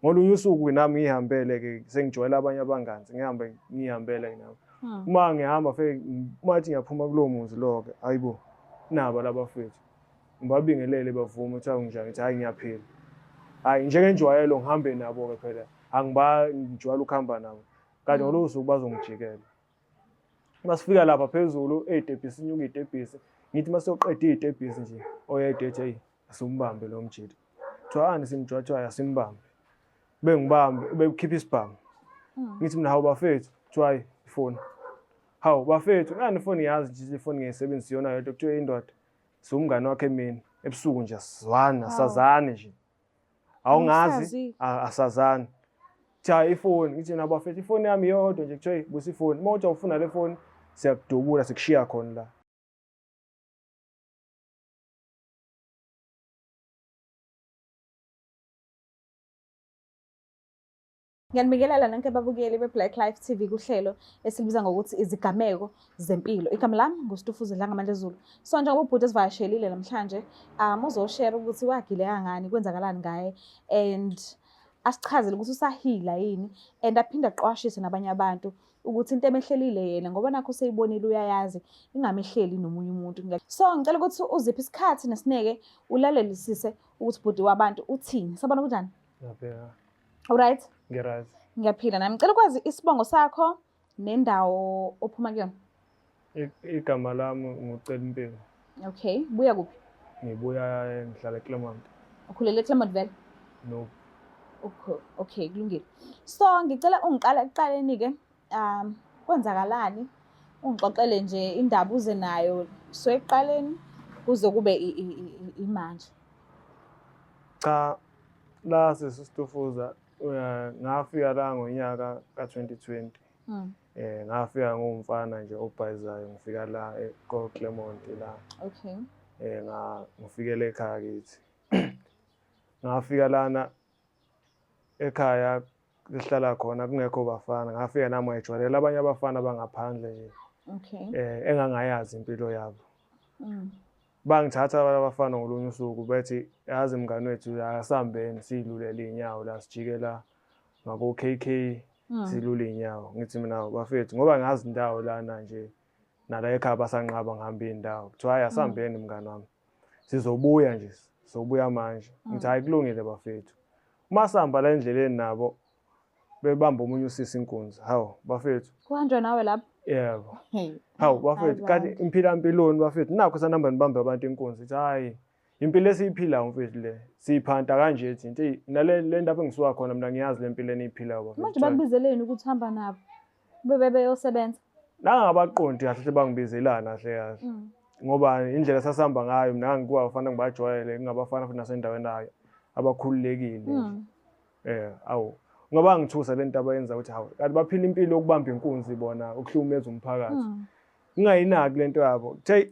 ngolunye usuku nami ngihambele ke sengijwayela abanye abanganzi ngihambele nabo uma ngihamba mathi ngiyaphuma kulowo muzi lo-ke hayibo nabo labafethu ngibabingelele bavuma ukuthi awunjani ngithi hayi ngiyaphila hayi njengenjwayelo ngihambe nabo-ke phela ngijwayela ukuhamba nabo kanti ngolowo suku bazongijikela masifika lapha phezulu ey'tebhisi inyuka iy'tebhisi ngithi masoqeda iy'tebhisi nje oyedwa ethi eyi asimbambe lo mjidi kuthiwa simjwathwayo asimbambe bengibambe bekhipha isibhamu ngithi mina hawu bafethu kuthiwa hayi ifoni hawu bafethu ngani ifoni yazi nje ifoni ngiyisebenzisa yona yodwa kuthiwa indoda siwumngane wakhe mina ebusuku nje asizwana sazane nje awungazi asazane cha ifoni ngithi na bafethu ifoni yami yodwa nje kuthiwa busa ifoni uma uthi awufuna le foni siyakudubula sikushiya khona la Ngiyanibingelela nonke ababukeli be-Black Life TV kuhlelo esilibiza ngokuthi izigameko zempilo. Igama lami nguStufuze Dlangamandla Zulu. So njengoba ubhuti esivakashelile namhlanje, uzoshare ukuthi wagileka ngani, kwenzakalani ngaye and asichazele ukuthi usahila yini and aphinde aqwashise nabanye abantu ukuthi into emehlelile yena ngoba nakho useyibonile uyayazi ingamehleli nomunye umuntu. So ngicela ukuthi uziphe isikhathi nesineke ulalelisise ukuthi ubhuti wabantu uthini. Sabona kunjani? Yaphela. Alright? Ngiyarazi. Ngiyaphila nami. Ngicela ukwazi isibongo sakho nendawo ophuma kuyona. Igama lami nguCela Impilo. Okay. Buya kuphi? Ngibuya ngihlala eClermont. Ukhulele eClermont vele? No. Okay, kulungile. So ngicela ungiqala ekuqaleni-ke kwenzakalani? Ungixoxele nje indaba uze nayo so ekuqaleni kuze kube imanje. Cha la sesistufuza ngafika la ngonyaka ka2020 ngafika ngumfana nje obhayizayo ngifika la eClermont la Okay ngifikele ekhaya kithi ngafika lana ekhaya lihlala khona kungekho bafana ngafika nami ngajwayela abanye abafana bangaphandle nje engangayazi impilo yabo bangithatha abafana ngolunye usuku bethi yazi mngani wethu asambeni silulele inyawo la sijikela ngako KK silule inyawo ngithi mina bafethu ngoba ngazi indawo lana nje nala ekhaya basanqaba ngihamba indawo kuthiwa hayi asambeni mngani wami sizobuya nje sobuya manje ngithi hayi kulungile bafethu uma sihamba la endleleni nabo bebamba umunye usisi inkunzi hawo bafethu kuhanjwa nawe lapha yebo hawu bafethu kanti impila mpiloni bafethu nakho sanamba nibambe abantu inkunzi ithi hayi impilo esiyiphila mfethu le siyiphanta kanje ethi into nale ndaba engisuka khona mina ngiyazi le mpilo eniyiphilayo bafethu manje bakubizeleni ukuthi hamba nabo bebeyosebenza nangabaqondi kahle bangibizelana kahle kahle ngoba indlela sasihamba ngayo mina ngikuwa ufana ngibajwayele ngingabafana futhi nasendaweni nayo abakhululekile awu ngoba ngithusa lento abayenza ukuthi hawu kanti baphila impilo yokubamba inkunzi bona ukuhlumeza umphakathi ngingayinaki lento yabo hey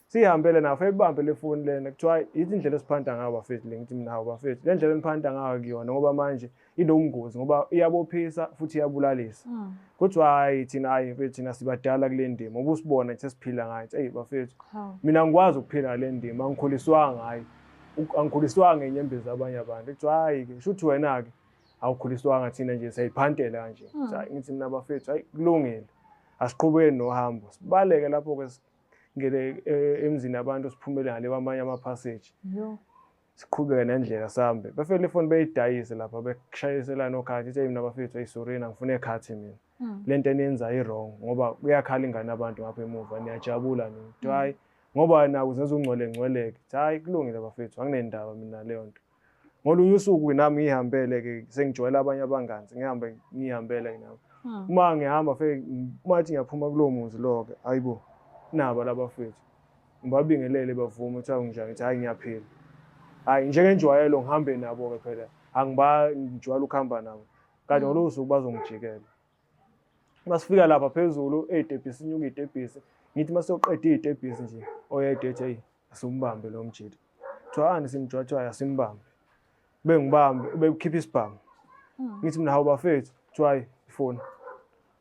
sihambele nafa ebambe le phone lena kuthiwa yithi indlela esiphanda ngayo bafethu le ngithi mina hawu bafethu le ndlela eniphanda ngayo kuyona ngoba manje inobungozi ngoba iyabophisa futhi iyabulalisa kuthiwa hayi thina hayi mfethu thina sibadala kule ndima ubusibona nje sesiphila ngayo hey bafethu mina ngikwazi ukuphila ngale ndima angikhuliswanga ngayo angikhuliswanga enyembezi abanye abantu kuthiwa hayi ke shuthi wena ke awukhuliswanga thina nje siyayiphantela kanje ngithi mina bafethu hayi kulungile asiqhubeni nohambo sibaleke lapho ke ngele emzini abantu siphumele ngale kwamanye ama-passage siqhubeke nendlela sihambe bafike le phone beyidayise lapha bekushayiselana nokhathi ithi mina bafethu ayisorina ngifuna ekhathi mina lento eniyenza i-wrong ngoba kuyakhala ingane abantu ngapha emuva niyajabula nini kuthi hayi ngoba naku zenza ungcwele ngcweleke hayi kulungile bafethu anginendaba mina leyo nto ngolunye usuku nami ngihambele ke sengijwayela abanye abanganzi ngihambele nabo uma ngihamba mathi ngiyaphuma kulowo muzi lo-ke hayibo nabo labafethu ngibabingelele bavuma ukuthi awunjani ngithi hayi ngiyaphila hayi njengenjwayelo ngihambe nabo-ke phela ngijwayela ukuhamba nabo kanti ngolowo suku bazongijikela masifika lapha phezulu ey'tebhisi inyuka iy'tebhisi ngithi masoqeda iy'tebhisi nje oyedwa ethi eyi asimbambe lo mjidi kuthiwa simjwathwayo asimbambe bengibambe bekhipha isibhamu ngithi mina hawu bafethu kuthiwa hayi ifoni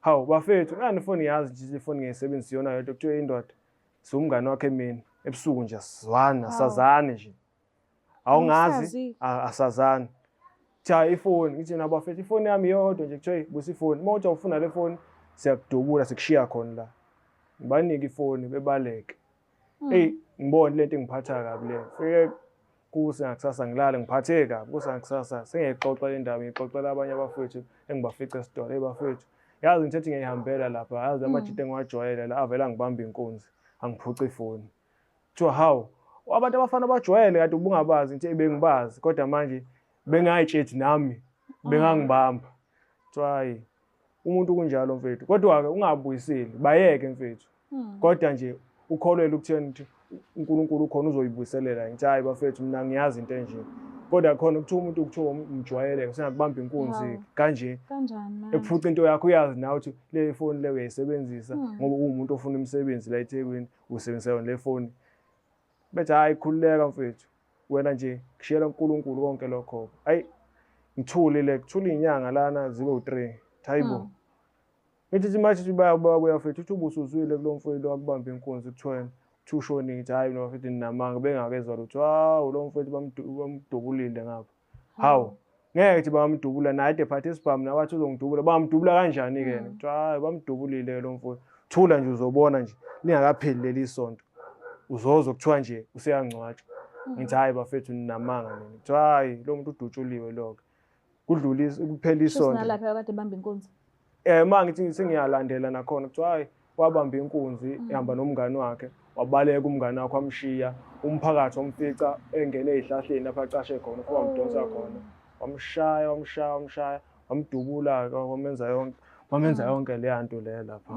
hawu bafethu ngani ifoni yazi nje ifoni ngiyisebenzisa yona yodwa kuthiwa indoda siwumngane wakhe mina ebusuku nje asizwana sazane nje awungazi asazane cha ifoni ngithi nabafethu ifoni yami yodwa nje kuthiwa busa ifoni uma uthi awufuna le foni siyakudubula sikushiya khona la ngibanika ifoni bebaleke ngibone lento engiphatha kabi le fike kuse ngakusasa ngilala ngiphathe kabi kuse ngakusasa sengiyixoxa le ndaba ngixoxela abanye abafethu engibafica esitolo bafethu yazi ngithethe ngiyihambela lapha yazi amajita engiwajwayele la avela ngibamba inkunzi angiphuca ifoni kuthiwa hawu abantu abafana bajwayele kade ubungabazi nje bengibazi kodwa manje bengayitsheti nami bengangibamba kuthiwa hayi umuntu kunjalo mfethu kodwa-ke ungabuyiseli bayeke mfethu kodwa nje ukholelwe ukutheni ukuthi uNkulunkulu ukhona uzoyibuyiselela ngithi hayi bafethu mina ngiyazi into enje kodwa khona kuthiwa umuntu kuthiwa umjwayele usengakubamba inkunzi kanje kanjani manje ekuphuca into yakho uyazi nawe ukuthi le foni le uyayisebenzisa ngoba uwumuntu ofuna umsebenzi la eThekwini usebenzisa yona le foni bethi hayi khululeka mfethu wena nje kushiyela uNkulunkulu konke lokho hayi ngithulile kuthula inyanga lana zibe u3 hayibo ngithi manje bayabuya mfethu uthi ubusuzwile kulo mfowethu wakubamba inkunzi kuthiwa ushonile ngithi hayi no mfethu ninamanga bengakezwa lutho hawu lo mfowethu bamdubulile ngapha hawu ngeke nje bamdubula naye ade phathe isibhamu nabathi uzongidubula bamdubula kanjani ke kuthiwa hayi bamdubulile lo mfowethu thula nje uzobona nje lingakapheli leli sonto uzozo kuthiwa nje useyangcwatshwa ngithi hayi bafethu ninamanga nini kuthiwa hayi lo muntu udutshuliwe lokho kudlulisa kuphela isonto sinalapha kade bamba inkunzi mangithi sengiyalandela nakhona kuthiwa hayi wabamba inkunzi ihamba nomngane wakhe wabaleka umngane wakhe wamshiya umphakathi wamfica engene ezihlahleni lapha acashe khona ufika wamdonsa khona wamshaya wamdubula wamenza yonke le yanto le lapha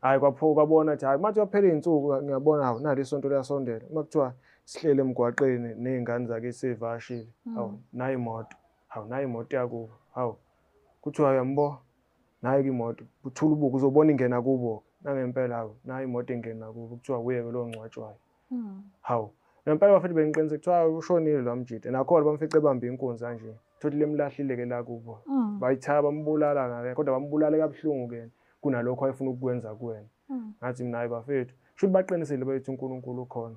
hayi kwabona ukuthi hayi manje kwaphela izinsuku ngiyabona hawu nali isonto liyasondela uma kuthiwa sihlele emgwaqeni nezingane zake sevashile hawu nayi imoto yakubo hawu kuthiwa uyambo nayi imoto uthula ubuku uzobona ingena kubo nangempela hawu nayi imoto engena kubo kuthiwa kuye lo ngcwatshwayo hawu ngempela bafethu bengiqiniseka kuthiwa ushonile lo mjide nakhona bamfice ebamba inkunzi kanje thothi lemlahlile ke la kubo bayithaya bambulala ngale kodwa bambulale kabuhlungu ke kunalokho ayefuna ukukwenza kuwena ngathi mina hayi bafethu shothi baqinisile bethi uNkulunkulu ukhona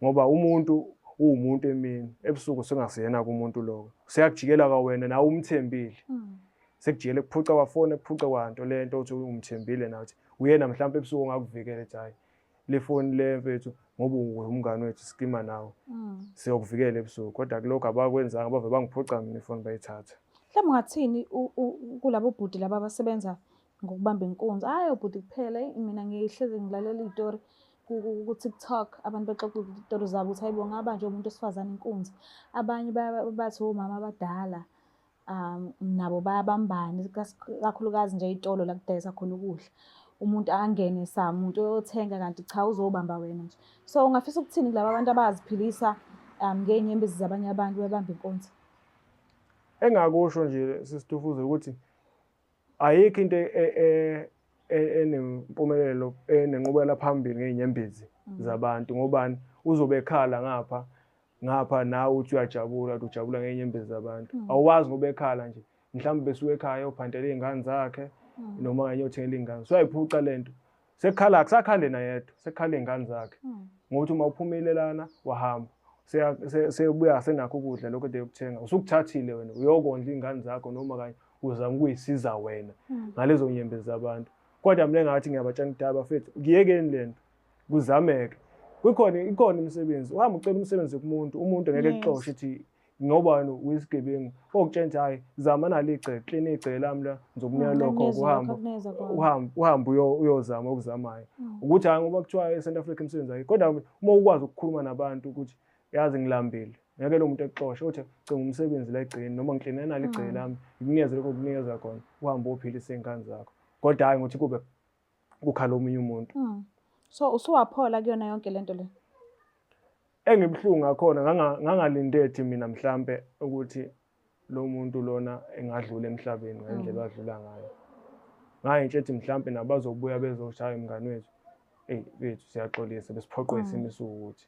ngoba umuntu uwumuntu emini ebusuku sengasiyena kumuntu lokho seyakujikela kwawena nawe umthembile sekujikele kuphuca kwafona kuphuca kwanto lento uthi umthembile nathi uyena mhlawumbe ebusuku ongakuvikela ethi hayi le foni le mfethu ngoba umngane wethu sikima nawe siyokuvikela ebusuku kodwa kulokho abakwenzanga bave bangiphuca mina ifoni bayithatha mhlawumbe ungathini kulabo bhuti laba abasebenza ngokubamba inkunzi hayi ubhuti kuphela mina ngihleze ngilalela izitori ku-TikTok abantu baxoxa izitori zabo ukuthi hayibo ngaba nje umuntu osifazana inkunzi abanye bathi omama abadala nabo bayabambana kakhulukazi nje izitolo la kudayisa khona ukudla umuntu angene umuntu oyothenga kanti cha uzobamba wena nje so ungafisa ukuthini kulabo abantu abaziphilisa ngey'nyembezi zabanye abantu bebamba inkunzi engakusho nje sisitufuze ukuthi ayikho into enempumelelo enenqubekela phambili ngey'nyembezi zabantu ngobani uzobe ekhala ngapha nawe uthi uyajabula uthi ujabula ngey'nyembezi zabantu awuwazi ngoba ekhala nje mhlawumbe besuke ekhaya yophantela iy'ngane zakhe noma nganye yothengela iy'ngane so ayiphuca lento sekhala akusakhale na yedwa sekhala iy'ngane zakhe ngokuthi uma uphumile lana wahamba sebuya senakho ukudla lokho ede yokuthenga usukuthathile wena uyokondla iy'ngane zakho noma kanye uzama ukuyisiza wena ngalezo nyembezi zabantu kodwa mina ngathi ngiyabatshela ukuthi bafethu kuyekeni lento kuzameke ikhona imisebenzi uhamba ucela umsebenzi kumuntu umuntu ngeke ekuxoshe ithi ngoba uyisigebengu okutshela hayi zama nali igceke clean igceke lami la ngizokunika lokho uhamba uyozama okuzamayo ukuthi hayi ngoba kuthiwa eSouth Africa imisebenzi ayikho kodwa uma ukwazi ukukhuluma nabantu ukuthi yazi ngilambile ngeke lo muntu ekuxoshe uthi cinga umsebenzi la egcekeni noma ngikline nali igceke lami ngikunikeze lokho kunikeza khona uhamba uphilisa iy'ngane zakho kodwa hayi ngokuthi kube kukhala omunye umuntu so usuwaphola kuyona yonke lento le engibhlungu ngakhona ngangalindethi mina mhlambe ukuthi lo muntu lona engadlula emhlabeni ngendlela adlula ngayo ngayintshethi mhlambe nabazobuya bezoshaya umngane wethu bethu siyaxolisa besiphoqwe isimo ukuthi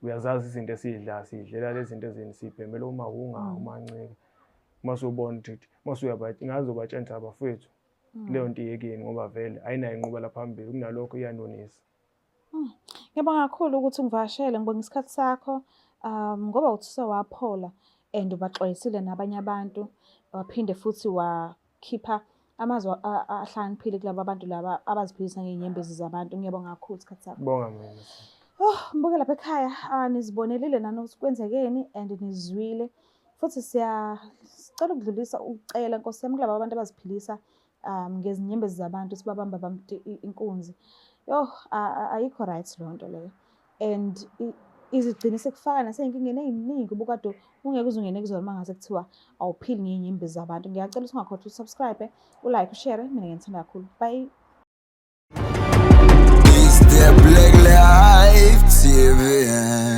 uyazazi izinto sidlela lezi zinto ezini sibhemela umawunga umanceke masubona ukuthi ngazobatshela abafethu leyo nto iyekeni ngoba vele ayinayo inqubela phambili kunalokho iyanonisa ngiyabonga kakhulu ukuthi ungivashele ngibonga isikhathi sakho ngoba uthi sewaphola and ubaxwayisile nabanye abantu. Waphinde futhi wakhipha amazwi ahlakaniphile kulaba bantu laba abaziphilisa ngey'nyembezi zabantu. Ngiyabonga kakhulu isikhathi sakho. Bonga mina. Mbuke lapha ekhaya nizibonelile nanokuthi kwenzekeni and nizwile. Futhi sicela ukudlulisa ukucela Nkosi yami kulaba abantu abaziphilisa ngezinyembezi zabantu sibabamba inkunzi. Ayikho right leyo nto leyo. And izigcine sekufaka nasey'nkingeni ey'ningi ubukade ungeke uzungene kuzona uma ngase kuthiwa awuphili ngey'nyembezi zabantu. Ngiyacela ukuthi ungakhohlwa usubscribe, ulike, ushare. Mina ngiyathanda kakhulu. Bye. It's the Black Life TV.